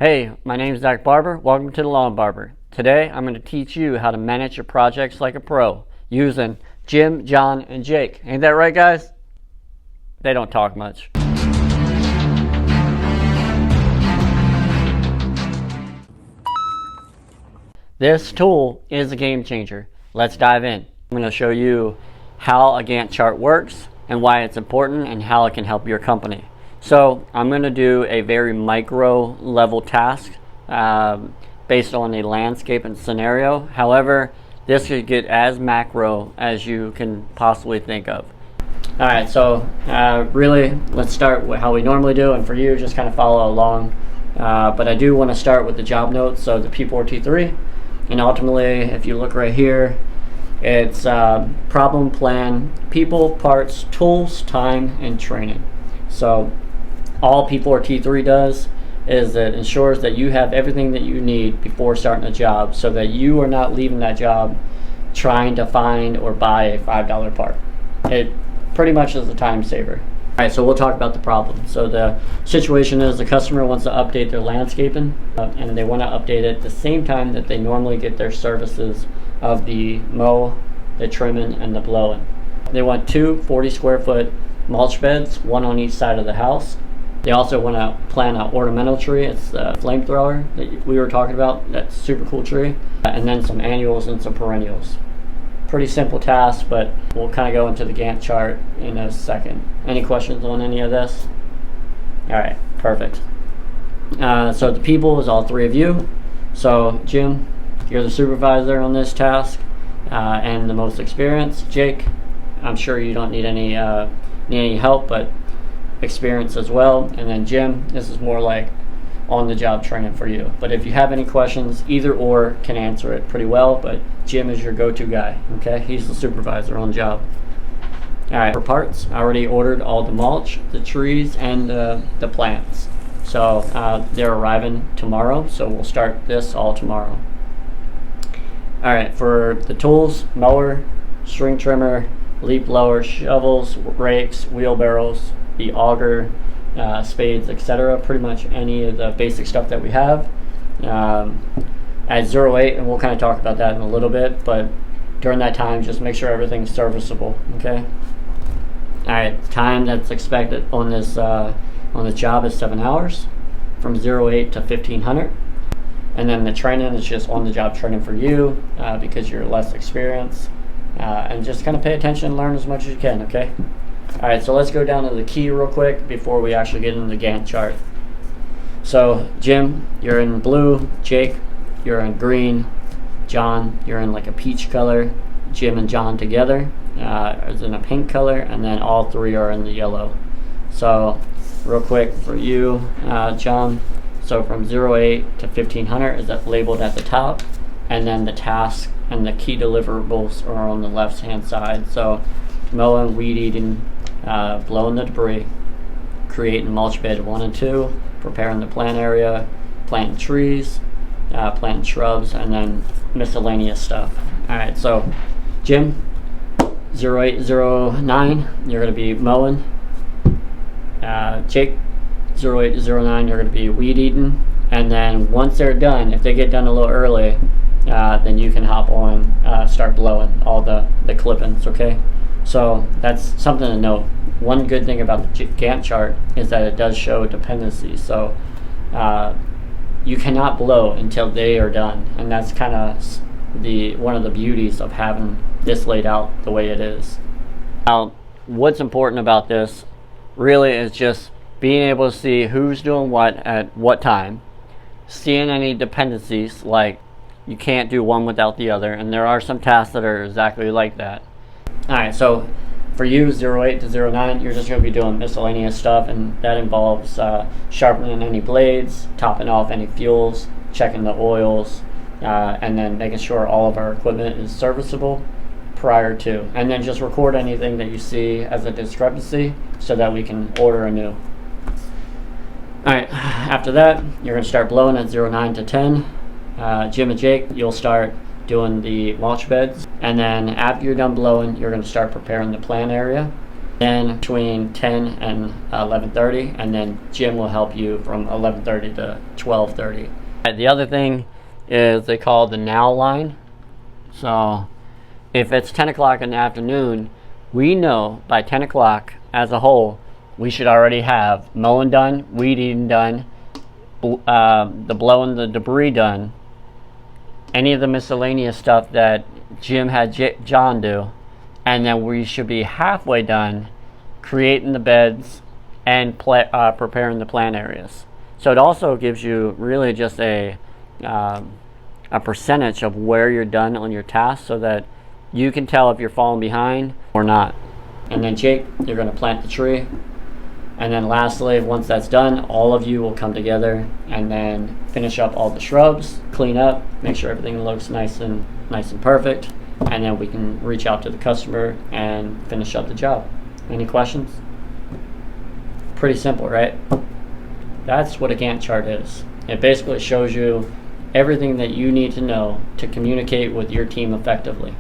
Hey, my name is Zach Barber. Welcome to the Lawn Barber. Today I'm going to teach you how to manage your projects like a pro using Jim, John, and Jake. Ain't that right, guys? They don't talk much. This tool is a game changer. Let's dive in. I'm going to show you how a Gantt chart works and why it's important and how it can help your company. So I'm going to do a very micro level task based on a landscape and scenario. However, this could get as macro as you can possibly think of. Alright, so really let's start with how we normally do, and for you just kind of follow along. But I do want to start with the job notes, so the P4T3, and ultimately if you look right here, it's problem, plan, people, parts, tools, time, and training. So all P4T3 does is it ensures that you have everything that you need before starting a job, so that you are not leaving that job trying to find or buy a $5 part. It pretty much is a time saver. Alright, so we'll talk about the problem. So the situation is the customer wants to update their landscaping and they want to update it at the same time that they normally get their services of the mow, the trimming, and the blowing. They want two 40 square foot mulch beds, one on each side of the house. They also want to plant an ornamental tree. It's the flamethrower that we were talking about. That's a super cool tree. And then some annuals and some perennials. Pretty simple task, but we'll kind of go into the Gantt chart in a second. Any questions on any of this? All right, perfect. So the people is all three of you. So Jim, you're the supervisor on this task and the most experienced. Jake, I'm sure you don't need any help, but experience as well. And then Jim, this is more like on the job training for you. But if you have any questions, either or can answer it pretty well, but Jim is your go-to guy. Okay, he's the supervisor on the job. All right, for parts, I already ordered all the mulch, the trees, and the plants. So they're arriving tomorrow, so we'll start this all tomorrow. All right, for the tools: mower, string trimmer, leaf blower, shovels, rakes, wheelbarrows, the auger, spades, etc. Pretty much any of the basic stuff that we have. At 08, and we'll kind of talk about that in a little bit, but during that time just make sure everything's serviceable. Okay. Alright, time that's expected on this job is 7 hours from 08 to 1500. And then the training is just on the job training for you because you're less experienced, and just kind of pay attention and learn as much as you can. Okay. Alright, so let's go down to the key real quick before we actually get into the Gantt chart. So Jim, you're in blue. Jake, you're in green. John, you're in like a peach color. Jim and John together is in a pink color, and then all three are in the yellow. So real quick for you, John, so from 08 to 1500 is that labeled at the top, and then the task and the key deliverables are on the left hand side. So mowing, weed eating, blowing the debris, creating mulch bed 1 and 2, preparing the plant area, planting trees, planting shrubs, and then miscellaneous stuff. Alright, so Jim, 0809, you're going to be mowing. Jake, 08 to 09, you're going to be weed eating. And then once they're done, if they get done a little early, then you can hop on, start blowing all the clippings, okay? So that's something to note. One good thing about the Gantt chart is that it does show dependencies. So you cannot blow until they are done, and that's kind of one of the beauties of having this laid out the way it is. Now, what's important about this really is just being able to see who's doing what at what time, seeing any dependencies, like you can't do one without the other, and there are some tasks that are exactly like that. Alright, so for you, 08 to 09, you're just going to be doing miscellaneous stuff, and that involves sharpening any blades, topping off any fuels, checking the oils, and then making sure all of our equipment is serviceable prior to. And then just record anything that you see as a discrepancy so that we can order anew. Alright, after that, you're going to start blowing at 09 to 10. Jim and Jake, you'll start doing the mulch beds, and then after you're done blowing, you're going to start preparing the plant area. then between 10 and 11:30, and then Jim will help you from 11:30 to 12:30. The other thing is they call the now line. So if it's 10 o'clock in the afternoon, we know by 10 o'clock as a whole, we should already have mowing done, weed eating done, the blowing the debris done, any of the miscellaneous stuff that Jim had John do, and then we should be halfway done creating the beds and preparing the plant areas. So it also gives you really just a percentage of where you're done on your task, so that you can tell if you're falling behind or not. And then Jake, you're going to plant the tree. And then lastly, once that's done, all of you will come together and then finish up all the shrubs, clean up, make sure everything looks nice and perfect, and then we can reach out to the customer and finish up the job. Any questions? Pretty simple, right? That's what a Gantt chart is. It basically shows you everything that you need to know to communicate with your team effectively.